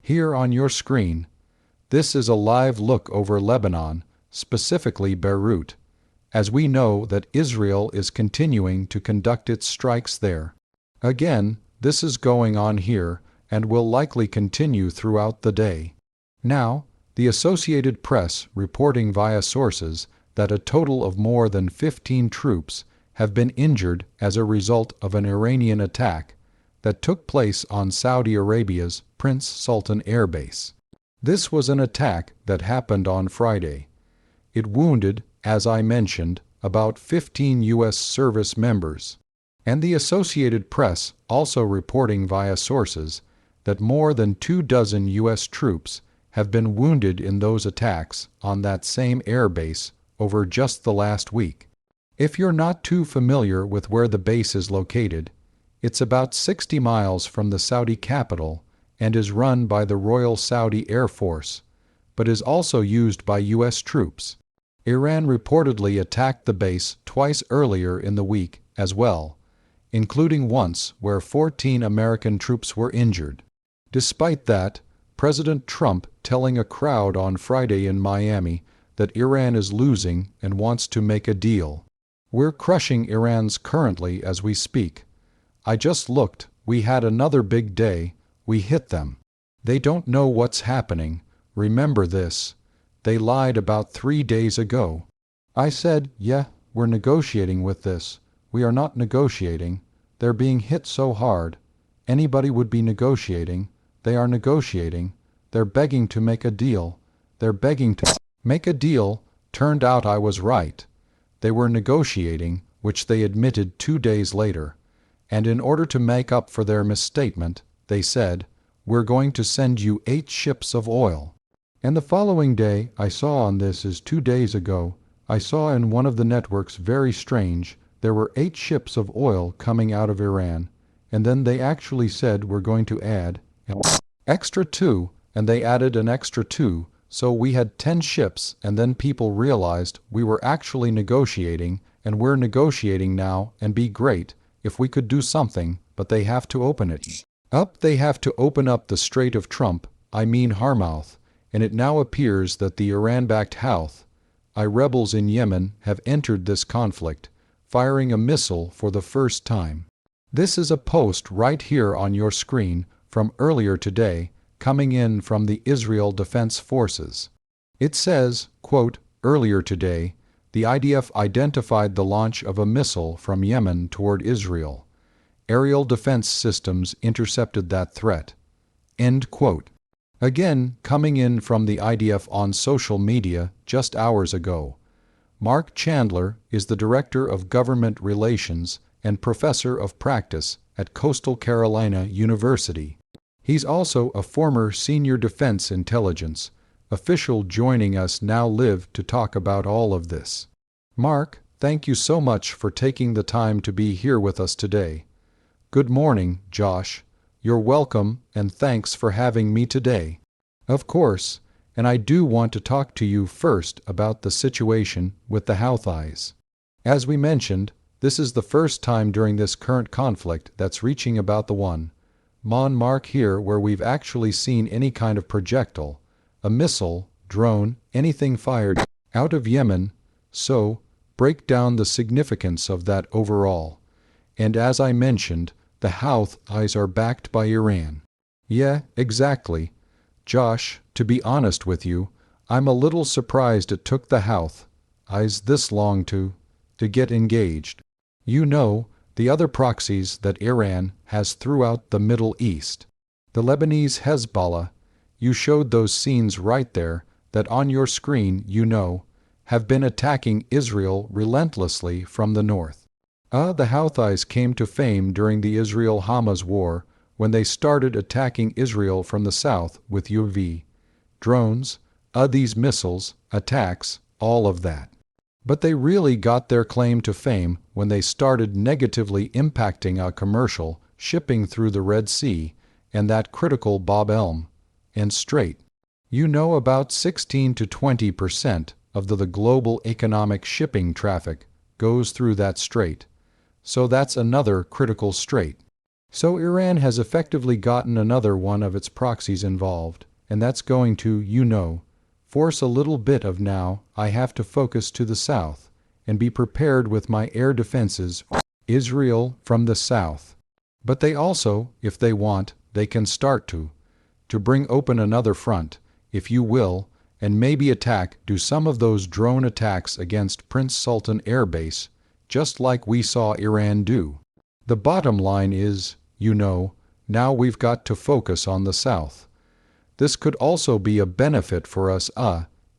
Here on your screen, this is a live look over Lebanon, specifically Beirut, as we know that Israel is continuing to conduct its strikes there. Again, this is going on here and will likely continue throughout the day. Now, the Associated Press reporting via sources that a total of more than 15 troops have been injured as a result of an Iranian attack that took place on Saudi Arabia's Prince Sultan Air Base. This was an attack that happened on Friday. It wounded, as I mentioned, about 15 U.S. service members. And the Associated Press also reporting via sources that more than 24 U.S. troops have been wounded in those attacks on that same air base over just the last week. If you're not too familiar with where the base is located, it's about 60 miles from the Saudi capital and is run by the Royal Saudi Air Force, but is also used by U.S. troops. Iran reportedly attacked the base twice earlier in the week as well, including once where 14 American troops were injured. Despite that, President Trump telling a crowd on Friday in Miami that Iran is losing and wants to make a deal. We're crushing Iran's currently as we speak. I just looked, we had another big day, we hit them. They don't know what's happening, remember this. They lied about 3 days ago. I said, yeah, we're negotiating with this. We are not negotiating. They're being hit so hard. Anybody would be negotiating. They are negotiating. They're begging to make a deal. They're begging to make a deal. Turned out I was right. They were negotiating, which they admitted 2 days later. And in order to make up for their misstatement, they said, we're going to send you 8 ships of oil. And the following day I saw on this is 2 days ago, I saw in one of the networks very strange, there were 8 ships of oil coming out of Iran, and then they actually said we're going to add an extra 2, and they added an extra 2, so we had 10 ships, and then people realized we were actually negotiating, and we're negotiating now, and be great if we could do something, but they have to open it up. They have to open up the Strait of Trump, I mean Hormuz, and it now appears that the Iran-backed Houthi rebels in Yemen have entered this conflict, firing a missile for the first time. This is a post right here on your screen from earlier today, coming in from the Israel Defense Forces. It says, quote, earlier today, the IDF identified the launch of a missile from Yemen toward Israel. Aerial defense systems intercepted that threat. End quote. Again, coming in from the IDF on social media just hours ago. Mark Chandler is the Director of Government Relations and Professor of Practice at Coastal Carolina University. He's also a former Senior Defense Intelligence official joining us now live to talk about all of this. Mark, thank you so much for taking the time to be here with us today. Good morning, Josh. You're welcome, and thanks for having me today. Of course, and I do want to talk to you first about the situation with the Houthis. As we mentioned, this is the first time during this current conflict that's reaching about the 1 mark here where we've actually seen any kind of projectile, a missile, drone, anything fired out of Yemen, so break down the significance of that overall. And as I mentioned, the Houthis are backed by Iran. Yeah, exactly. Josh, to be honest with you, I'm a little surprised it took the Houthis this long to get engaged. You know, the other proxies that Iran has throughout the Middle East. The Lebanese Hezbollah, you showed those scenes right there that on your screen you know, have been attacking Israel relentlessly from the north. The Houthis came to fame during the Israel-Hamas war when they started attacking Israel from the south with UAV, drones, these missiles, attacks, all of that. But they really got their claim to fame when they started negatively impacting commercial shipping through the Red Sea and that critical Bab el-Mandeb Strait. You know, about 16 to 20% of the global economic shipping traffic goes through that strait. So that's another critical strait. So Iran has effectively gotten another one of its proxies involved, and that's going to, force a little bit of now I have to focus to the south and be prepared with my air defenses, Israel from the south. But they also, if they want, they can start to bring open another front, if you will, and maybe do some of those drone attacks against Prince Sultan Air Base, just like we saw Iran do. The bottom line is, now we've got to focus on the south. This could also be a benefit for us,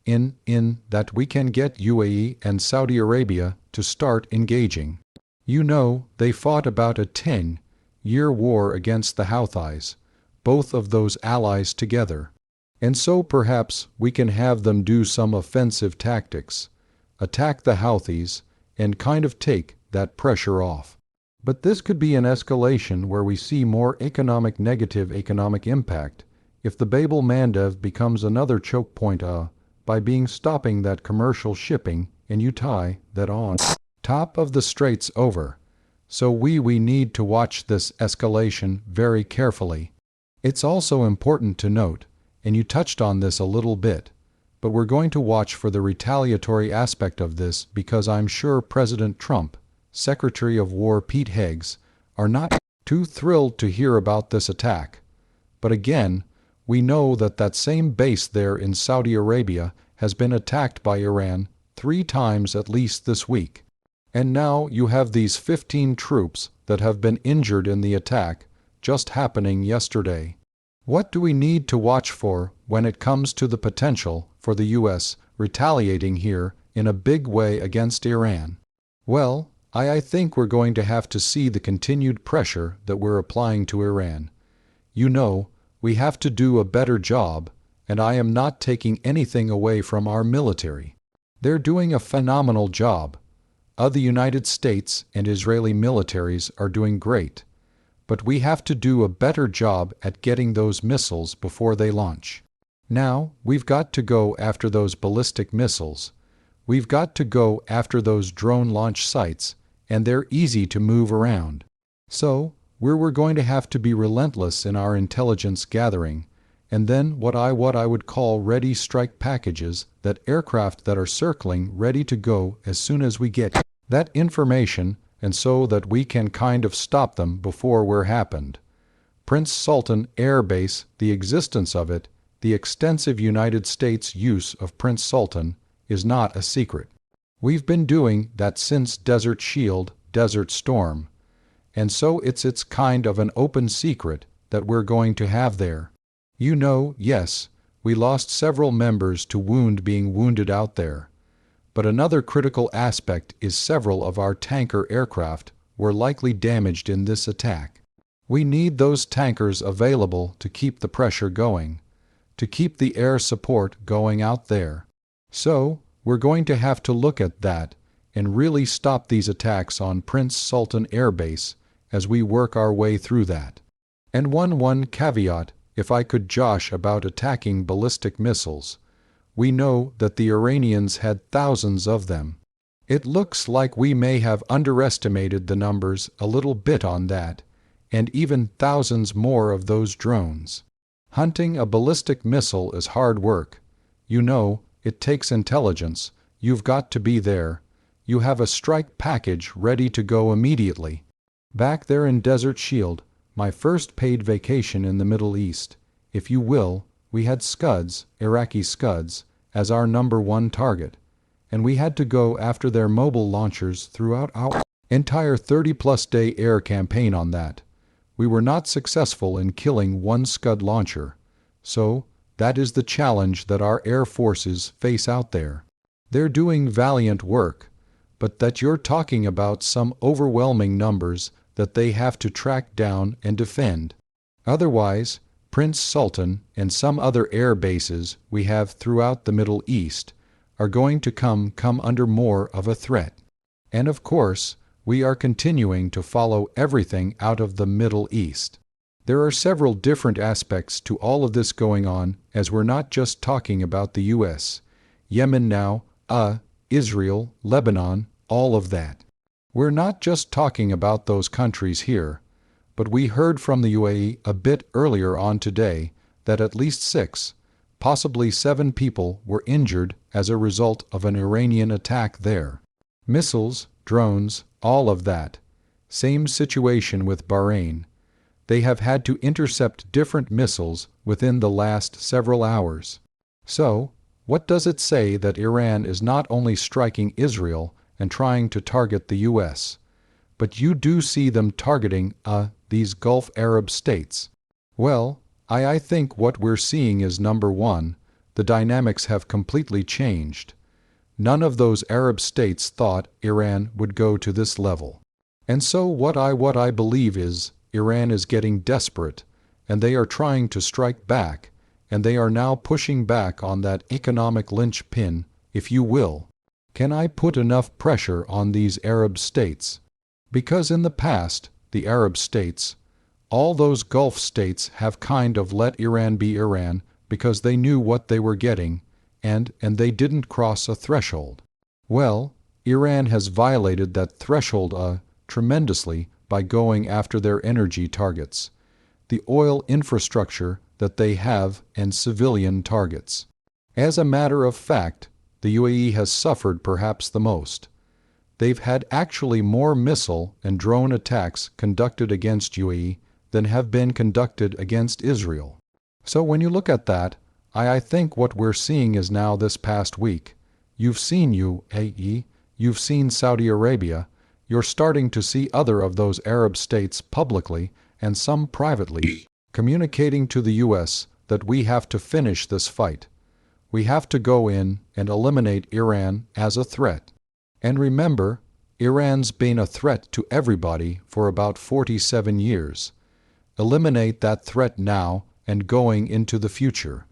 in that we can get UAE and Saudi Arabia to start engaging. They fought about a 10-year war against the Houthis, both of those allies together. And so perhaps we can have them do some offensive tactics, attack the Houthis, and kind of take that pressure off. But this could be an escalation where we see more negative economic impact if the Bab el-Mandeb becomes another choke point by stopping that commercial shipping and you tie that on top of the straits over. So we need to watch this escalation very carefully. It's also important to note, and you touched on this a little bit, but we're going to watch for the retaliatory aspect of this because I'm sure President Trump, Secretary of War Pete Heggs, are not too thrilled to hear about this attack. But again, we know that same base there in Saudi Arabia has been attacked by Iran 3 times at least this week. And now you have these 15 troops that have been injured in the attack just happening yesterday. What do we need to watch for when it comes to the potential for the U.S. retaliating here in a big way against Iran? Well, I think we're going to have to see the continued pressure that we're applying to Iran. We have to do a better job, and I am not taking anything away from our military. They're doing a phenomenal job. The United States and Israeli militaries are doing great. But we have to do a better job at getting those missiles before they launch. Now, we've got to go after those ballistic missiles. We've got to go after those drone launch sites, and they're easy to move around. So, we're going to have to be relentless in our intelligence gathering, and then what I would call ready strike packages, that aircraft that are circling ready to go as soon as we get that information, and so that we can kind of stop them before we're happened. Prince Sultan Air Base, the existence of it, the extensive United States use of Prince Sultan, is not a secret. We've been doing that since Desert Shield, Desert Storm. And so it's kind of an open secret that we're going to have there. Yes, we lost several members to being wounded out there. But another critical aspect is several of our tanker aircraft were likely damaged in this attack. We need those tankers available to keep the pressure going, to keep the air support going out there. So, we're going to have to look at that and really stop these attacks on Prince Sultan Air Base as we work our way through that. And one caveat, if I could josh about attacking ballistic missiles. We know that the Iranians had thousands of them. It looks like we may have underestimated the numbers a little bit on that, and even thousands more of those drones. Hunting a ballistic missile is hard work. It takes intelligence. You've got to be there. You have a strike package ready to go immediately. Back there in Desert Shield, my first paid vacation in the Middle East, if you will, we had Scuds, Iraqi Scuds, as our #1 target, and we had to go after their mobile launchers throughout our entire 30-plus day air campaign on that. We were not successful in killing one Scud launcher, so that is the challenge that our air forces face out there. They're doing valiant work, but that you're talking about some overwhelming numbers that they have to track down and defend. Otherwise, Prince Sultan and some other air bases we have throughout the Middle East are going to come under more of a threat. And of course, we are continuing to follow everything out of the Middle East. There are several different aspects to all of this going on, as we're not just talking about the U.S., Yemen now, Israel, Lebanon, all of that. We're not just talking about those countries here. but we heard from the UAE a bit earlier on today that at least 6, possibly 7 people were injured as a result of an Iranian attack there. Missiles, drones, all of that. Same situation with Bahrain. They have had to intercept different missiles within the last several hours. So, what does it say that Iran is not only striking Israel and trying to target the US, but you do see them targeting these Gulf Arab states? Well, I think what we're seeing is, number one, the dynamics have completely changed. None of those Arab states thought Iran would go to this level. And so what I believe is Iran is getting desperate, and they are trying to strike back, and they are now pushing back on that economic linchpin, if you will. Can I put enough pressure on these Arab states? Because in the past, the Arab states, all those Gulf states have kind of let Iran be Iran because they knew what they were getting, and they didn't cross a threshold. Well, Iran has violated that threshold tremendously by going after their energy targets, the oil infrastructure that they have, and civilian targets. As a matter of fact, the UAE has suffered perhaps the most. They've had actually more missile and drone attacks conducted against UAE than have been conducted against Israel. So when you look at that, I think what we're seeing is now this past week. You've seen UAE, you've seen Saudi Arabia, you're starting to see other of those Arab states publicly and some privately communicating to the US that we have to finish this fight. We have to go in and eliminate Iran as a threat. And remember, Iran's been a threat to everybody for about 47 years. Eliminate that threat now and going into the future.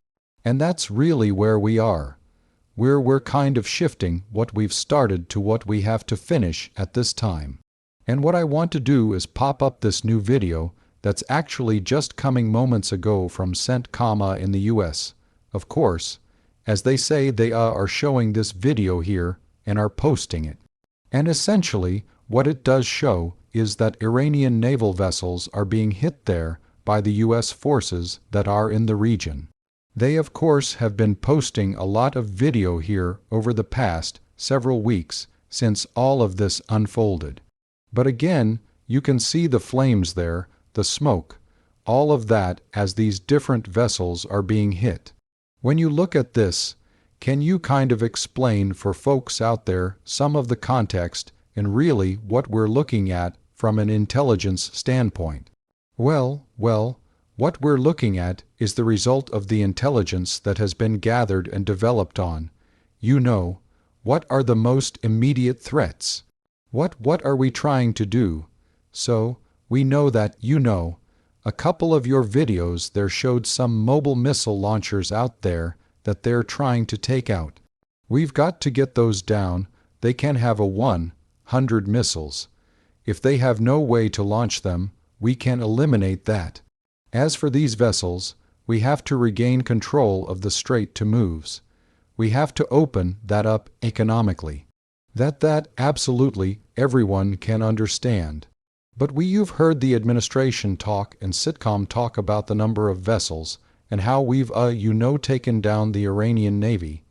And that's really where we are. We're kind of shifting what we've started to what we have to finish at this time. And what I want to do is pop up this new video that's actually just coming moments ago from CENTCOM in the US. Of course, as they say, they are showing this video here and are posting it. And essentially, what it does show is that Iranian naval vessels are being hit there by the US forces that are in the region. They, of course, have been posting a lot of video here over the past several weeks since all of this unfolded. But again, you can see the flames there, the smoke, all of that as these different vessels are being hit. When you look at this, can you kind of explain for folks out there some of the context and really what we're looking at from an intelligence standpoint? Well, what we're looking at is the result of the intelligence that has been gathered and developed on, what are the most immediate threats? What are we trying to do? So, we know that a couple of your videos there showed some mobile missile launchers out there that they're trying to take out. We've got to get those down. They can have 100 missiles. If they have no way to launch them, we can eliminate that. As for these vessels, we have to regain control of the Strait to moves. We have to open that up economically. That absolutely everyone can understand. But you've heard the administration talk and CENTCOM talk about the number of vessels and how we've taken down the Iranian Navy.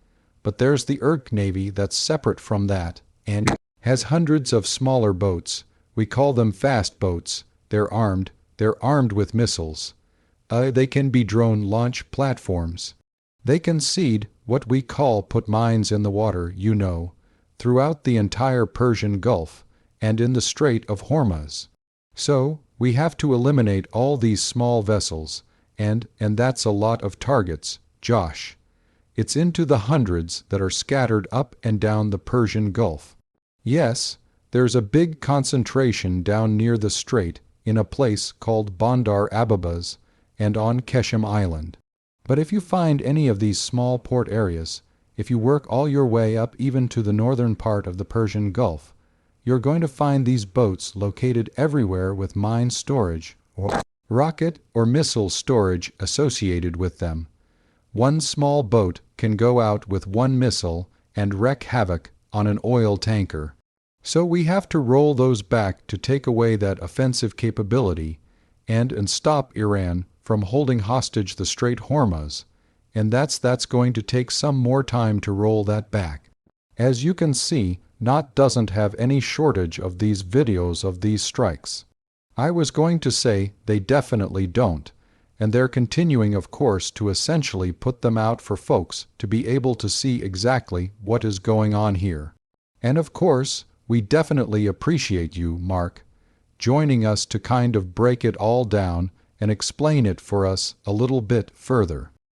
But there's the Irq Navy that's separate from that and has hundreds of smaller boats. We call them fast boats. They're armed with missiles. They can be drone launch platforms. They can seed what we call put mines in the water, throughout the entire Persian Gulf and in the Strait of Hormuz. So, we have to eliminate all these small vessels, and that's a lot of targets, Josh. It's into the hundreds that are scattered up and down the Persian Gulf. Yes, there's a big concentration down near the strait in a place called Bandar Abbas and on Keshem Island. But if you find any of these small port areas, if you work all your way up even to the northern part of the Persian Gulf, you're going to find these boats located everywhere with mine storage or rocket or missile storage associated with them. One small boat can go out with one missile and wreak havoc on an oil tanker. So we have to roll those back to take away that offensive capability, and stop Iran from holding hostage the Strait Hormuz, and that's going to take some more time to roll that back. As you can see, Not doesn't have any shortage of these videos of these strikes. I was going to say they definitely don't, and they're continuing, of course, to essentially put them out for folks to be able to see exactly what is going on here. And of course, we definitely appreciate you, Mark, joining us to kind of break it all down and explain it for us a little bit further.